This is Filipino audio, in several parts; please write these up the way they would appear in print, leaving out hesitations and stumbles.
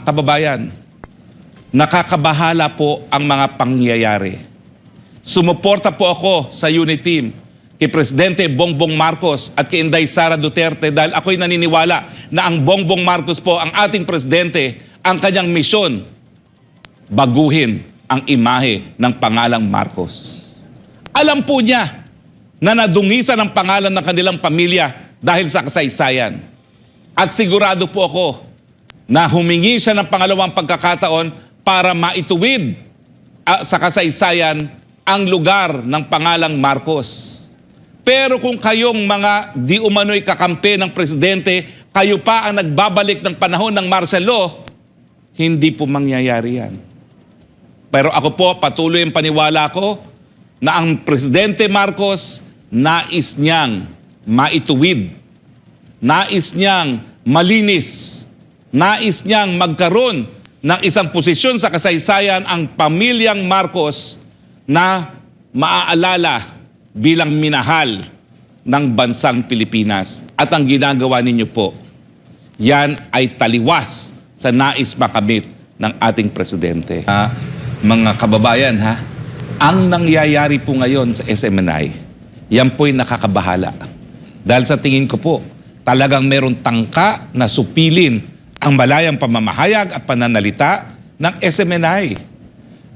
Kababayan, nakakabahala po ang mga pangyayari. Sumuporta po ako sa unit team kay Presidente Bongbong Marcos at kay Inday Sara Duterte dahil ako'y naniniwala na ang Bongbong Marcos po, ang ating Presidente, ang kanyang misyon, baguhin ang imahe ng pangalang Marcos. Alam po niya na nadungisan ang pangalan ng kanilang pamilya dahil sa kasaysayan. At sigurado po ako na humingi siya ng pangalawang pagkakataon para maituwid sa kasaysayan ang lugar ng pangalang Marcos. Pero kung kayong mga di umano'y kakampi ng presidente, kayo pa ang nagbabalik ng panahon ng martial law, hindi po mangyayari yan. Pero ako po, patuloy ang paniwala ko na ang Presidente Marcos nais niyang maituwid, nais niyang malinis, nais niyang magkaroon ng isang posisyon sa kasaysayan ang pamilyang Marcos na maaalala bilang minahal ng bansang Pilipinas. At ang ginagawa ninyo po, yan ay taliwas sa nais makamit ng ating Presidente. Mga kababayan, ang nangyayari po ngayon sa SMNI, yan po'y nakakabahala. Dahil sa tingin ko po, talagang meron tangka na supilin ang malayang pamamahayag at pananalita ng SMNI.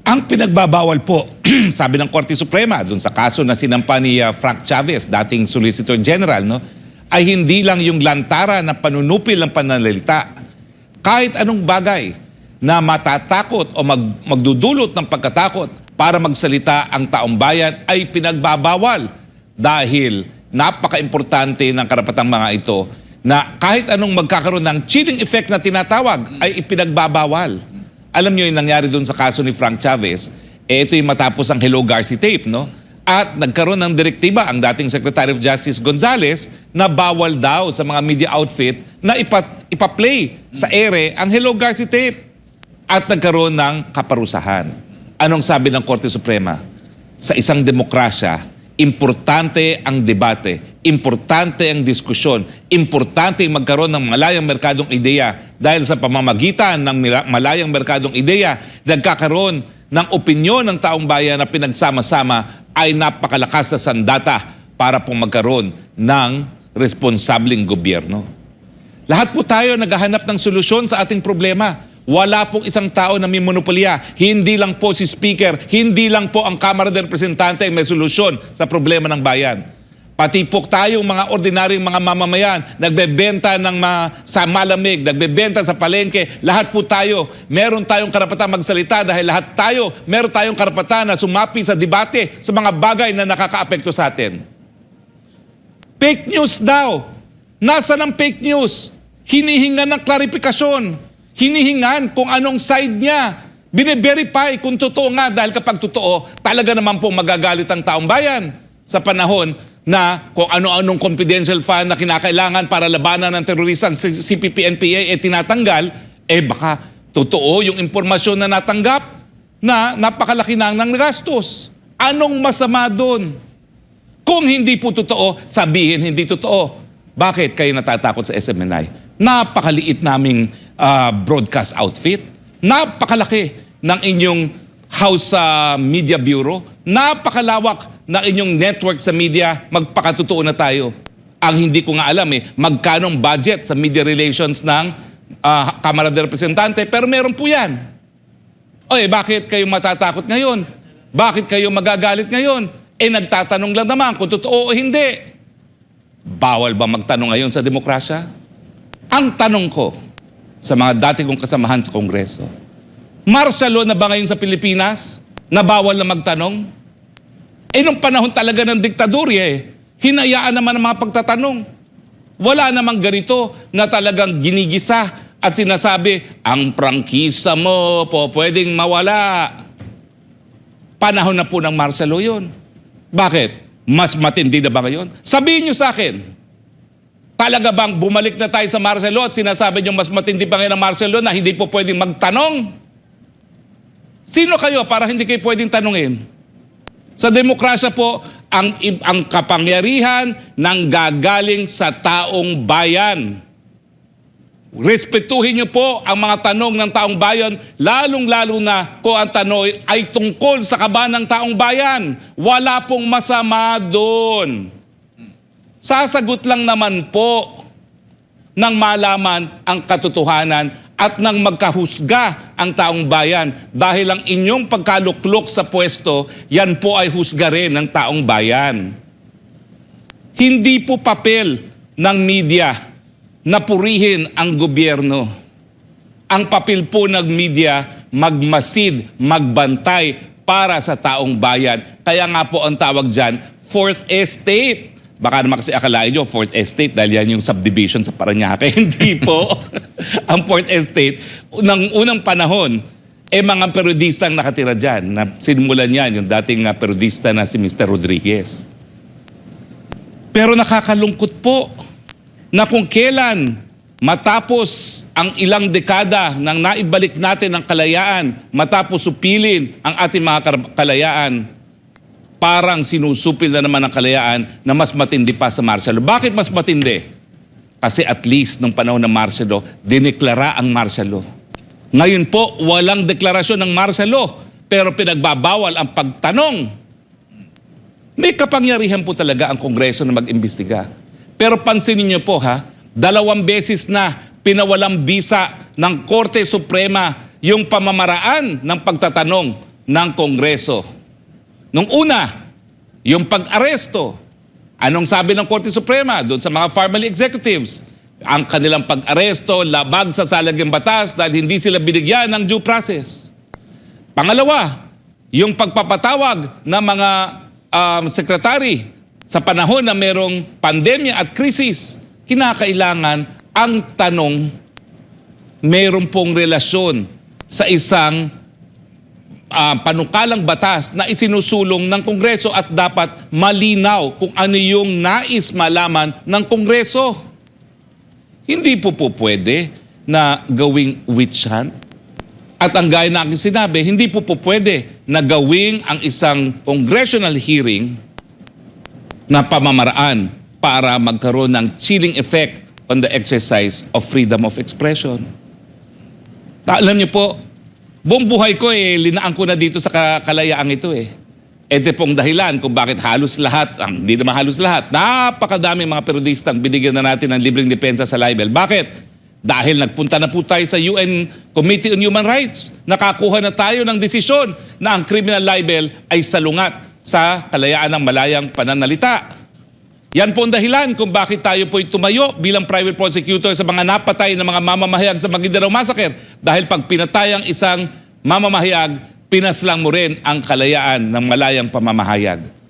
Ang pinagbabawal po, sabi ng Korte Suprema, dun sa kaso na sinampa ni Frank Chavez, dating Solicitor General, ay hindi lang yung lantara na panunupil ng pananalita. Kahit anong bagay na matatakot o magdudulot ng pagkatakot para magsalita ang taong bayan ay pinagbabawal dahil napaka-importante ng karapatang mga ito na kahit anong magkakaroon ng chilling effect na tinatawag ay ipinagbabawal. Alam nyo yung nangyari doon sa kaso ni Frank Chavez, ito yung matapos ang Hello Garci tape, At nagkaroon ng direktiba ang dating Secretary of Justice Gonzales na bawal daw sa mga media outfit na ipa-play sa ere ang Hello Garci tape. At nagkaroon ng kaparusahan. Anong sabi ng Korte Suprema? Sa isang demokrasya, importante ang debate, importante ang diskusyon, importante ang magkaroon ng malayang merkadong ideya dahil sa pamamagitan ng malayang merkadong ideya, nagkakaroon ng opinyon ng taong bayan na pinagsama-sama ay napakalakas na sandata para pong magkaroon ng responsableng gobyerno. Lahat po tayo naghahanap ng solusyon sa ating problema. Wala pong isang tao na may monopolya. Hindi lang po si Speaker, hindi lang po ang Kamara de Representante ay may solusyon sa problema ng bayan. Pati po tayong mga ordinaryong mga mamamayan, nagbebenta sa malamig, nagbebenta sa palengke, lahat po tayo, meron tayong karapatan magsalita dahil lahat tayo, meron tayong karapatan na sumapi sa debate sa mga bagay na nakakaapekto sa atin. Fake news daw. Nasaan ang fake news? Hinihingan ng klarifikasyon. Hinihingan kung anong side niya. Bine-verify kung totoo nga dahil kapag totoo, talaga naman po magagalit ang taong bayan sa panahon na kung ano-anong confidential fund na kinakailangan para labanan ng terorisang CPP-NPA tinatanggal, baka totoo yung impormasyon na natanggap na napakalaki na ng gastos. Anong masama doon? Kung hindi po totoo, sabihin hindi totoo. Bakit kayo natatakot sa SMNI? Napakaliit naming broadcast outfit. Napakalaki ng inyong House Media Bureau. Napakalawak ng inyong network sa media. Magpakatotoo na tayo. Ang hindi ko nga alam magkano ang budget sa media relations ng Kamara de Representante. Pero meron po yan. Bakit kayo matatakot ngayon? Bakit kayo magagalit ngayon? Nagtatanong lang naman kung totoo o hindi. Bawal ba magtanong ngayon sa demokrasya? Ang tanong ko sa mga dati kong kasamahan sa Kongreso, martial law na ba ngayon sa Pilipinas na bawal na magtanong? Nung panahon talaga ng diktadurya hinayaan naman ang mga pagtatanong. Wala namang ganito na talagang ginigisa at sinasabi, ang prangkisa mo po pwedeng mawala. Panahon na po ng martial law yun. Bakit? Mas matindi na ba ngayon? Sabihin nyo sa akin, talaga bang bumalik na tayo sa martial law at sinasabi nyo mas matindi pa ngayon ang martial law na hindi po pwedeng magtanong? Sino kayo para hindi kayo pwedeng tanungin? Sa demokrasya po, ang kapangyarihan nang gagaling sa taong bayan. respetuhin niyo po ang mga tanong ng taong bayan, lalong-lalo na kung ang tanong ay tungkol sa kaban ng taong bayan. Wala pong masama doon. Sasagot lang naman po nang malaman ang katotohanan at nang magkahusga ang taong bayan. Dahil ang inyong pagkaluklok sa pwesto, yan po ay husga rin ng taong bayan. Hindi po papel ng media na purihin ang gobyerno. Ang papel po ng media, magmasid, magbantay para sa taong bayan. Kaya nga po ang tawag dyan, Fourth Estate. Baka naman kasi akalain nyo, Fourth Estate, dahil yan yung subdivision sa Parañaque. Hindi po. Ang Fourth Estate, unang panahon, mga periodista ang nakatira dyan. Na sinimulan yan, yung dating periodista na si Mr. Rodriguez. Pero nakakalungkot po na kung kailan matapos ang ilang dekada nang naibalik natin ang kalayaan, matapos supilin ang ating mga kalayaan, parang sinusupil na naman ang kalayaan na mas matindi pa sa martial law. Bakit mas matindi? Kasi at least nung panahon ng martial law, dineklara ang martial law. Ngayon po, walang deklarasyon ng martial law, pero pinagbabawal ang pagtanong. May kapangyarihan po talaga ang Kongreso na mag-imbestiga. Pero pansinin niyo po 2 beses na pinawalang bisa ng Korte Suprema yung pamamaraan ng pagtatanong ng Kongreso. Nung una, yung pag-aresto. Anong sabi ng Korte Suprema doon sa mga family executives? Ang kanilang pag-aresto, labag sa salagang batas dahil hindi sila binigyan ng due process. Pangalawa, yung pagpapatawag ng mga sekretary sa panahon na merong pandemya at krisis, kinakailangan ang tanong, meron pong relasyon sa isang panukalang batas na isinusulong ng Kongreso at dapat malinaw kung ano yung nais malaman ng Kongreso. Hindi po pwede na gawing witch hunt. At ang gaya na aking sinabi, hindi po pwede na gawing ang isang congressional hearing na pamamaraan para magkaroon ng chilling effect on the exercise of freedom of expression. Alam niyo po, buong buhay ko linaan ko na dito sa kalayaang ito . Ito pong dahilan kung bakit halos lahat, hindi naman halos lahat, napakadaming mga periodistang binigyan na natin ng libreng depensa sa libel. Bakit? Dahil nagpunta na po tayo sa UN Committee on Human Rights. Nakakuha na tayo ng desisyon na ang criminal libel ay salungat sa kalayaan ng malayang pananalita. Yan po ang dahilan kung bakit tayo po'y tumayo bilang private prosecutor sa mga napatay na mga mamamahayag sa Maguindanao Massacre. Dahil pag pinatay ang isang mamamahayag, pinaslang mo rin ang kalayaan ng malayang pamamahayag.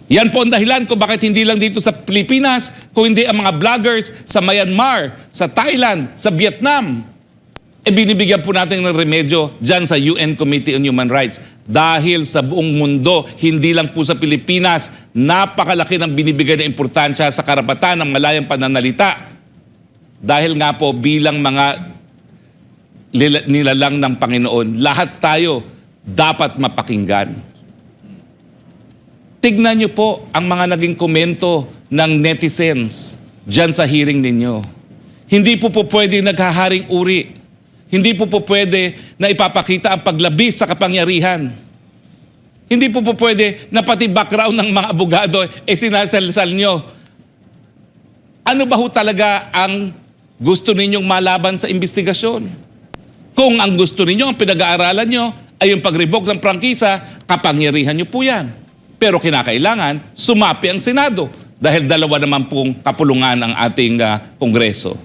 Yan po ang dahilan kung bakit hindi lang dito sa Pilipinas, kung hindi ang mga vloggers sa Myanmar, sa Thailand, sa Vietnam, binibigyan po natin ng remedyo dyan sa UN Committee on Human Rights. Dahil sa buong mundo, hindi lang po sa Pilipinas, napakalaki ng binibigay na importansya sa karapatan ng malayang pananalita. Dahil nga po bilang mga nilalang ng Panginoon, lahat tayo dapat mapakinggan. Tignan niyo po ang mga naging komento ng netizens dyan sa hearing ninyo. Hindi po pwede naghaharing uri. Hindi po pwede na ipapakita ang paglabis sa kapangyarihan. Hindi po pwede na pati background ng mga abogado sinasalsal nyo. Ano ba ho talaga ang gusto ninyong malaban sa investigasyon? Kung ang gusto ninyo, ang pinag-aaralan nyo, ay yung pag-revoke ng prangkisa, kapangyarihan nyo po yan. Pero kinakailangan, sumapi ang Senado dahil dalawa naman pong kapulungan ang ating Kongreso.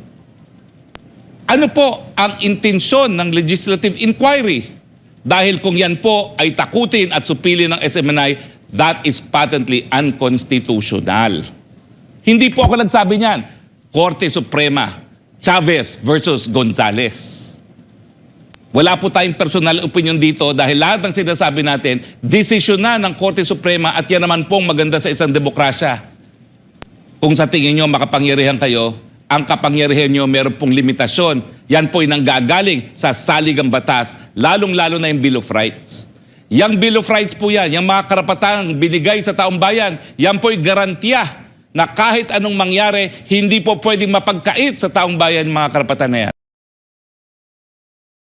Ano po ang intensyon ng legislative inquiry? Dahil kung yan po ay takutin at supilin ng SMNI, that is patently unconstitutional. Hindi po ako nagsabi niyan. Korte Suprema, Chavez versus Gonzales. Wala po tayong personal opinion dito dahil lahat ng sinasabi natin, desisyon na ng Korte Suprema at yan naman pong maganda sa isang demokrasya. Kung sa tingin nyo makapangyarihan kayo, ang kapangyarihan nyo meron pong limitasyon. Yan po'y nanggagaling sa saligang batas, lalong-lalo na yung Bill of Rights. Yang Bill of Rights po yan, yung mga karapatang binigay sa taong bayan, yan po'y garantiya na kahit anong mangyari, hindi po pwedeng mapagkait sa taong bayan mga karapatan na yan.